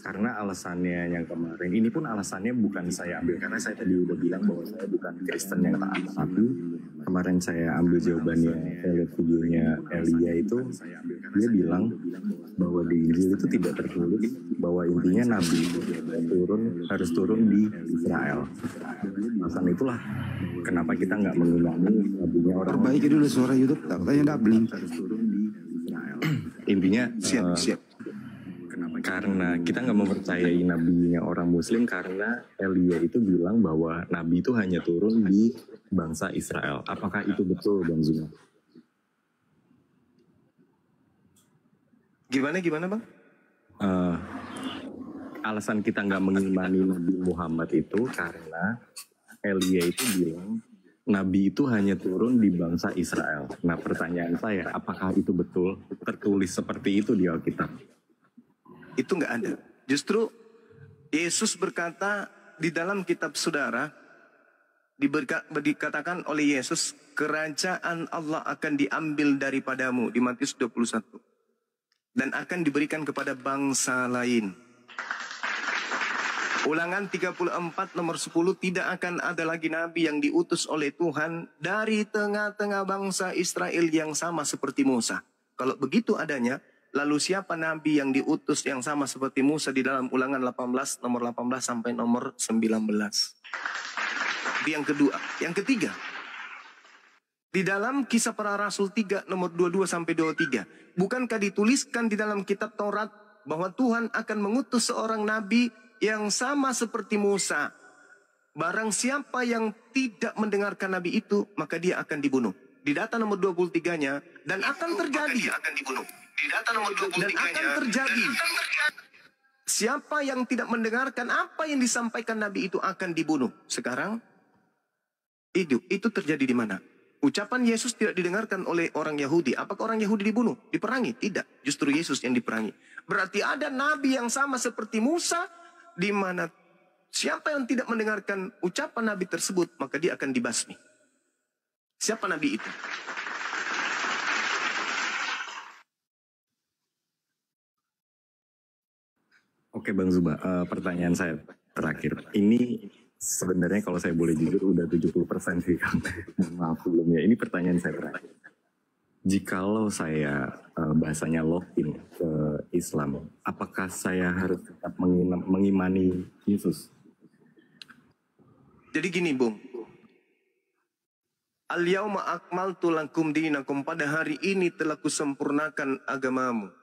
Karena alasannya yang kemarin, ini pun alasannya bukan saya ambil, karena saya tadi udah bilang bahwa saya bukan Kristen yang taat. Tapi kemarin saya ambil jawabannya, saya lihat videonya Elia itu, dia bilang bahwa di Injil itu tidak tertulis bahwa intinya Nabi harus turun di Israel. Alasan itulah kenapa kita nggak mengimani nabinya orang. Perbaiki dulu suara YouTube, takutnya doubling. Intinya siap. Karena kita nggak mempercayai nabinya orang Muslim karena Elia itu bilang bahwa nabi itu hanya turun di bangsa Israel. Apakah itu betul, Bang Zuma? Gimana Bang? Alasan kita nggak mengimani Nabi Muhammad itu karena Elia itu bilang nabi itu hanya turun di bangsa Israel. Nah, pertanyaan saya, apakah itu betul tertulis seperti itu di Alkitab? Itu nggak ada. Justru Yesus berkata di dalam kitab saudara, dikatakan oleh Yesus, kerajaan Allah akan diambil daripadamu di Matius 21 dan akan diberikan kepada bangsa lain. Ulangan 34 nomor 10, tidak akan ada lagi nabi yang diutus oleh Tuhan dari tengah-tengah bangsa Israel yang sama seperti Musa. Kalau begitu adanya, lalu siapa nabi yang diutus yang sama seperti Musa di dalam Ulangan 18 nomor 18 sampai nomor 19? Itu yang kedua. Yang ketiga, di dalam Kisah Para Rasul 3 nomor 22 sampai 23, bukankah dituliskan di dalam kitab Taurat bahwa Tuhan akan mengutus seorang nabi yang sama seperti Musa? Barang siapa yang tidak mendengarkan nabi itu, maka dia akan dibunuh. Di data nomor 23-nya, dan akan terjadi. Dan akan terjadi. Siapa yang tidak mendengarkan apa yang disampaikan nabi itu akan dibunuh. Sekarang, itu terjadi di mana? Ucapan Yesus tidak didengarkan oleh orang Yahudi. Apakah orang Yahudi dibunuh? Diperangi? Tidak. Justru Yesus yang diperangi. Berarti ada nabi yang sama seperti Musa, di mana siapa yang tidak mendengarkan ucapan nabi tersebut, maka dia akan dibasmi. Siapa nabi itu? Oke Bang Zuma, pertanyaan saya terakhir. Ini sebenarnya kalau saya boleh jujur udah 70% sih Kang. Maaf sebelumnya. Ini pertanyaan saya terakhir. Jikalau saya bahasanya login ke Islam, apakah saya harus tetap mengimani Yesus? Jadi gini Bung, Al-yawma akmaltu lakum dinakum, pada hari ini telah kusempurnakan agamamu,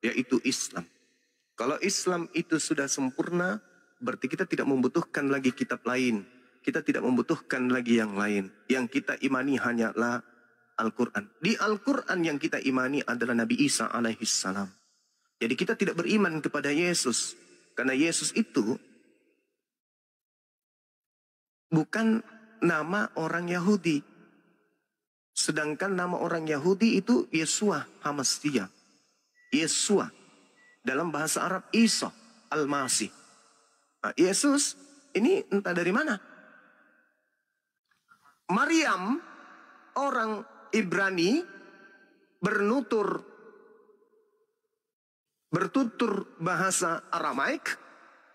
yaitu Islam. Kalau Islam itu sudah sempurna, berarti kita tidak membutuhkan lagi kitab lain. kita tidak membutuhkan lagi yang lain. Yang kita imani hanyalah Al-Quran. Di Al-Quran yang kita imani adalah Nabi Isa alaihissalam. Jadi kita tidak beriman kepada Yesus. Karena Yesus itu bukan nama orang Yahudi. Sedangkan nama orang Yahudi itu Yesua Hamastia. Yesua. Dalam bahasa Arab Isa Al-Masih. Nah, Yesus ini entah dari mana. Maryam, orang Ibrani, bertutur bahasa Aramaik,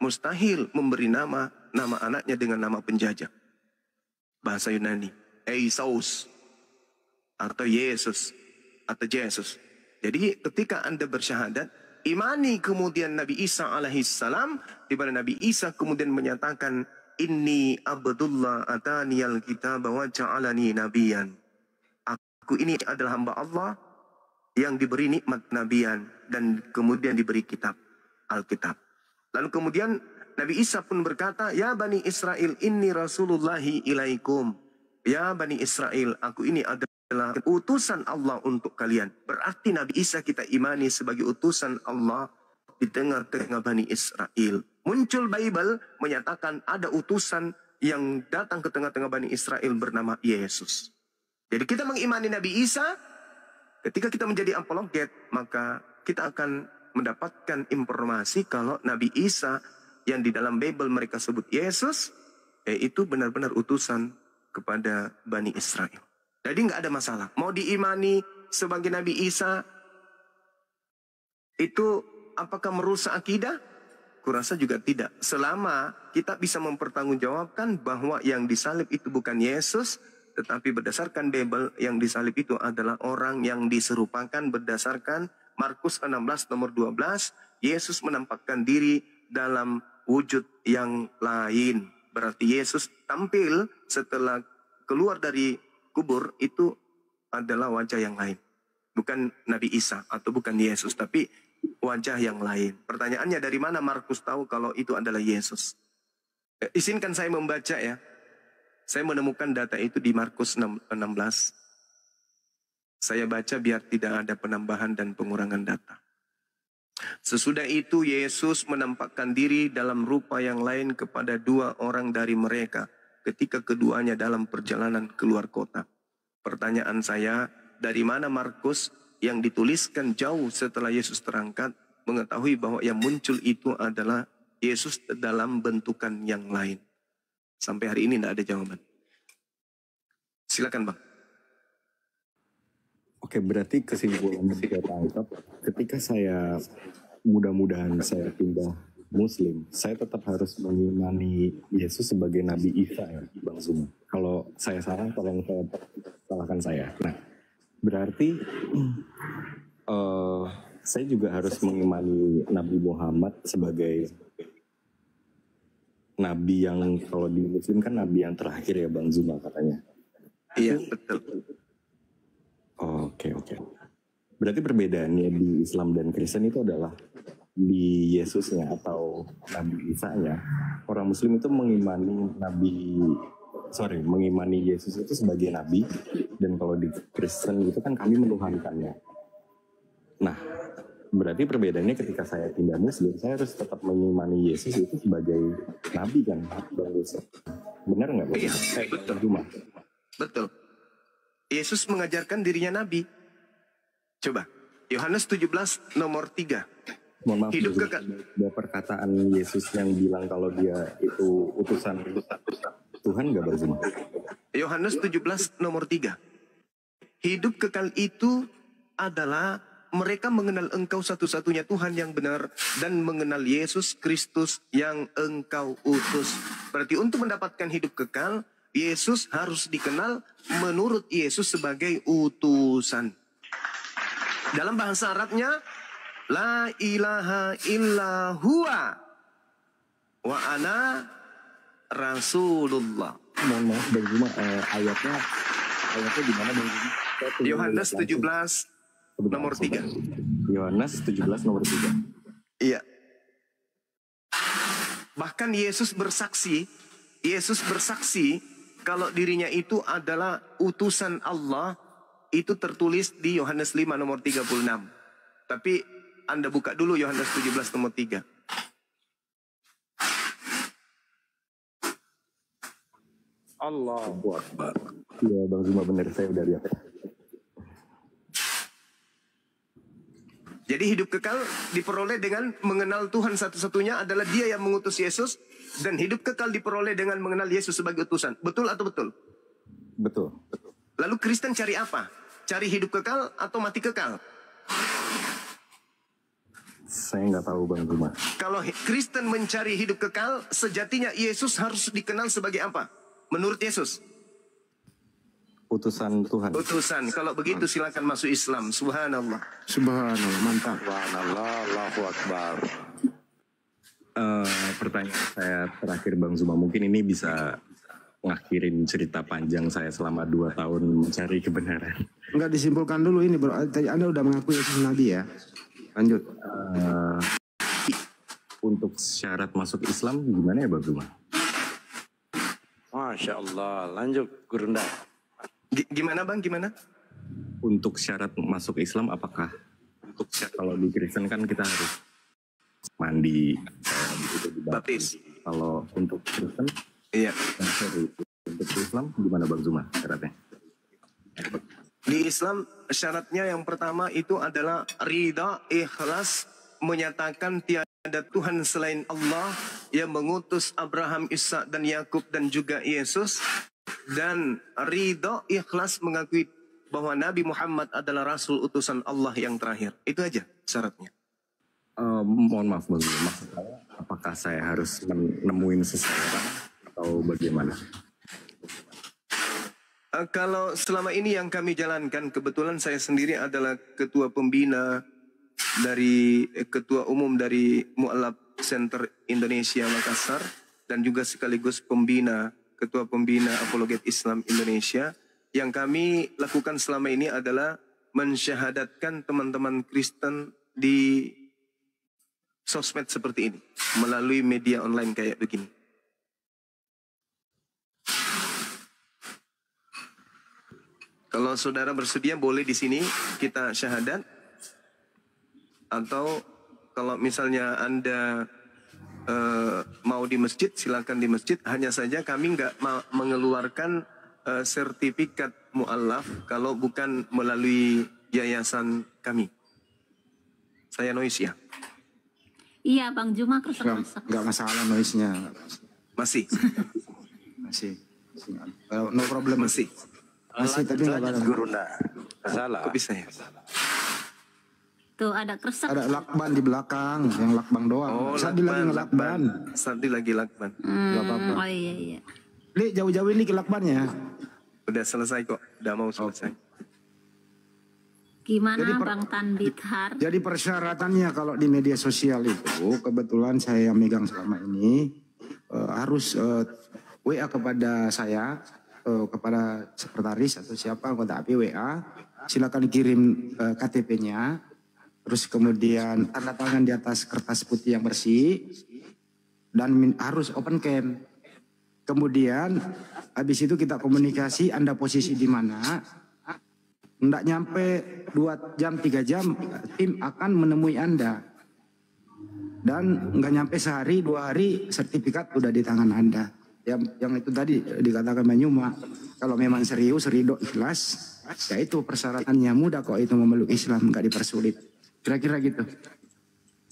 mustahil memberi nama anaknya dengan nama penjajah. Bahasa Yunani, Eisaus, atau Yesus, atau Jesus. Jadi ketika Anda bersyahadat, imani kemudian Nabi Isa alaihissalam, di mana Nabi Isa kemudian menyatakan, Inni abdullah ataniyal kitab wa ja'alani nabiyan. Aku ini adalah hamba Allah yang diberi nikmat nabiyan dan kemudian diberi kitab, Alkitab. Lalu kemudian Nabi Isa pun berkata, Ya Bani Israel, inni rasulullahi ilaikum. Ya Bani Israel, aku ini adalah utusan Allah untuk kalian. Berarti Nabi Isa kita imani sebagai utusan Allah di tengah-tengah Bani Israel. Muncul Bible menyatakan ada utusan yang datang ke tengah-tengah Bani Israel bernama Yesus. Jadi kita mengimani Nabi Isa, ketika kita menjadi apologet, maka kita akan mendapatkan informasi kalau Nabi Isa yang di dalam Bible mereka sebut Yesus, itu benar-benar utusan kepada Bani Israel. Jadi nggak ada masalah. Mau diimani sebagai Nabi Isa, itu apakah merusak akidah? Kurasa juga tidak. Selama kita bisa mempertanggungjawabkan bahwa yang disalib itu bukan Yesus, tetapi berdasarkan Bible yang disalib itu adalah orang yang diserupakan berdasarkan Markus 16 nomor 12. Yesus menampakkan diri dalam wujud yang lain. Berarti Yesus tampil setelah keluar dari kubur itu adalah wajah yang lain. Bukan Nabi Isa atau bukan Yesus, tapi wajah yang lain. Pertanyaannya, dari mana Markus tahu kalau itu adalah Yesus? Izinkan saya membaca ya. Saya menemukan data itu di Markus 16. Saya baca biar tidak ada penambahan dan pengurangan data. Sesudah itu Yesus menampakkan diri dalam rupa yang lain kepada dua orang dari mereka ketika keduanya dalam perjalanan keluar kota. Pertanyaan saya, dari mana Markus yang dituliskan jauh setelah Yesus terangkat mengetahui bahwa yang muncul itu adalah Yesus dalam bentukan yang lain? Sampai hari ini tidak ada jawaban. Silakan Bang. Oke, berarti kesimpulan yang saya tangkap, ketika saya mudah-mudahan saya pindah Muslim, saya tetap harus mengimani Yesus sebagai Nabi Isa ya, Bang Zuma. Kalau saya salah, tolong salahkan saya. Nah, berarti saya juga harus mengimani Nabi Muhammad sebagai Nabi yang, kalau di Muslim kan Nabi yang terakhir ya Bang Zuma katanya. Iya, betul. Oke. Berarti perbedaannya di Islam dan Kristen itu adalah di Yesusnya atau Nabi Isa-nya. Orang Muslim itu mengimani Yesus itu sebagai Nabi, dan kalau di Kristen itu kan kami menuhankannya. Nah, berarti perbedaannya ketika saya pindah Muslim, saya harus tetap mengimani Yesus itu sebagai Nabi kan, Bang Yesus. Benar nggak? Iya, betul. Betul. Yesus mengajarkan dirinya Nabi. Coba, Yohanes 17 nomor 3. Mohon maaf, hidup kekal. Ada perkataan Yesus yang bilang kalau dia itu utusan Tuhan nggak, Bang Zuma? Yohanes 17 nomor 3. Hidup kekal itu adalah mereka mengenal Engkau satu-satunya Tuhan yang benar dan mengenal Yesus Kristus yang Engkau utus. Berarti untuk mendapatkan hidup kekal, Yesus harus dikenal menurut Yesus sebagai utusan. Dalam bahasa Arabnya, La ilaha illa huwa wa ana Rasulullah. Mohon maaf Bang Zuma, ayatnya di mana Bang Zuma? Yohanes 17 nomor 3. Yohanes 17 nomor 3. Iya. Bahkan Yesus bersaksi Yesus bersaksi kalau dirinya itu adalah utusan Allah, itu tertulis di Yohanes 5 nomor 36. Tapi Anda buka dulu Yohanes 17 nomor 3. Allahu Akbar. Iya Bang Zuma, benar, saya udah lihat. Jadi hidup kekal diperoleh dengan mengenal Tuhan satu-satunya adalah Dia yang mengutus Yesus, dan hidup kekal diperoleh dengan mengenal Yesus sebagai utusan. Betul atau betul? Betul. Lalu Kristen cari apa? Cari hidup kekal atau mati kekal? Saya nggak tahu Bang Zuma. Kalau Kristen mencari hidup kekal, sejatinya Yesus harus dikenal sebagai apa? Menurut Yesus? Utusan Tuhan. Utusan. Kalau begitu silakan masuk Islam. Subhanallah. Subhanallah, mantap. Subhanallah, Allahu Akbar. Pertanyaan saya terakhir Bang Zuma, mungkin ini bisa ngakhirin cerita panjang saya selama 2 tahun mencari kebenaran. Enggak, disimpulkan dulu ini bro. Tadi Anda udah mengakui Yesus Nabi ya. Lanjut. Untuk syarat masuk Islam gimana ya Bang Zuma? Masya Allah, lanjut Gurunda. Gimana Bang, gimana? Untuk syarat masuk Islam apakah untuk kalau di Kristen kan kita harus mandi, baptis. Kalau untuk Kristen, iya. Untuk Islam gimana Bang Zuma syaratnya? Di Islam syaratnya yang pertama itu adalah ridha, ikhlas, menyatakan tiada Tuhan selain Allah yang mengutus Abraham, Ishak dan Yakub dan juga Yesus, dan ridha, ikhlas mengakui bahwa Nabi Muhammad adalah Rasul utusan Allah yang terakhir. Itu aja syaratnya. Mohon maaf Bang Zuma, maksud saya apakah saya harus menemuin seseorang atau bagaimana? Kalau selama ini yang kami jalankan, kebetulan saya sendiri adalah ketua pembina dari ketua umum dari Mu'alaf Center Indonesia Makassar, dan juga sekaligus ketua pembina Apologet Islam Indonesia. Yang kami lakukan selama ini adalah mensyahadatkan teman-teman Kristen di sosmed seperti ini, melalui media online kayak begini. Kalau saudara bersedia boleh di sini kita syahadat, atau kalau misalnya Anda mau di masjid, silakan di masjid. Hanya saja kami nggak mengeluarkan sertifikat mu'alaf kalau bukan melalui yayasan kami. Saya noise ya? Iya Bang Juma, kerusak-kerusak. Nggak masalah noise-nya. Masih? Masih. No problem. Masih? Masih, tapi nggak apa-apa. Gurunda. Salah. Kok bisa ya? Tuh ada kerusak. Ada lakban di belakang, yang lakbang doang. Oh, Sadi lagi ngelakban. Sadi lagi lakban. Nggak apa-apa. Oh iya. Li, jauh-jauh ini ke lakbannya. Udah selesai kok, udah mau selesai. Gimana Jadi Bang Tandikar? Jadi persyaratannya kalau di media sosial itu, kebetulan saya yang megang selama ini, harus WA kepada saya, kepada sekretaris atau siapa anggota API WA, silakan kirim KTP-nya, terus kemudian tanda tangan di atas kertas putih yang bersih, dan harus open cam. Kemudian habis itu kita komunikasi, Anda posisi di mana, nggak nyampe 2 jam 3 jam tim akan menemui Anda, dan nggak nyampe sehari 2 hari sertifikat udah di tangan Anda. Yang itu tadi dikatakan Banyuma, kalau memang serius, ridho, ikhlas, ya itu persyaratannya mudah kok, itu memeluk Islam, nggak dipersulit. Kira-kira gitu.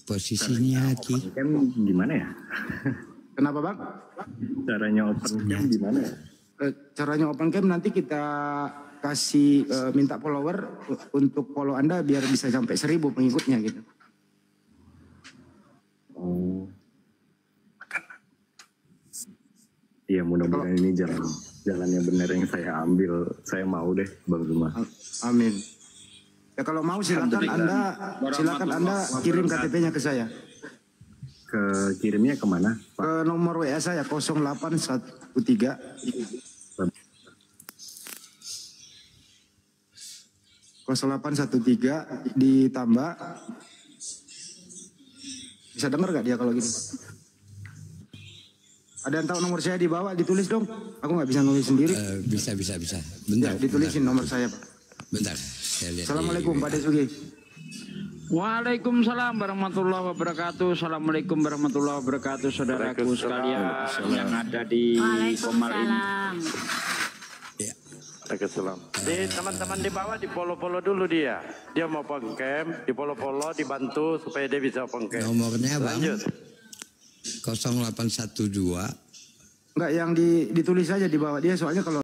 Posisinya Ki. Gimana ya? Kenapa Bang? Caranya open cam gimana ya? Caranya open cam nanti kita kasih minta follower untuk follow Anda biar bisa sampai 1000 pengikutnya gitu. Oh. Iya, mudah-mudahan ini jalan yang benar yang saya ambil. Saya mau deh Bang Zuma. Amin. Ya kalau mau silakan Anda kirim KTP-nya ke saya. Kirimnya kemana Pak? Ke nomor WA saya 0813 0813 ditambah, bisa dengar gak dia kalau gini? Ada yang tahu nomor saya di bawah, ditulis dong. Aku nggak bisa nulis sendiri. Bisa. Bentar. Ya, ditulisin nomor saya, Pak. Bentar. Saya lihat. Assalamualaikum, Pak Desugi. Waalaikumsalam warahmatullahi wabarakatuh. Assalamualaikum warahmatullahi wabarakatuh, saudaraku sekalian yang ada di Komal ini. Waalaikumsalam. Di teman-teman di bawah di follow dulu dia. Dia mau pengcamp, di follow dibantu supaya dia bisa pengcamp. Nomornya Bang. Lanjut. 0812. Enggak, yang ditulis aja di bawah dia, soalnya kalau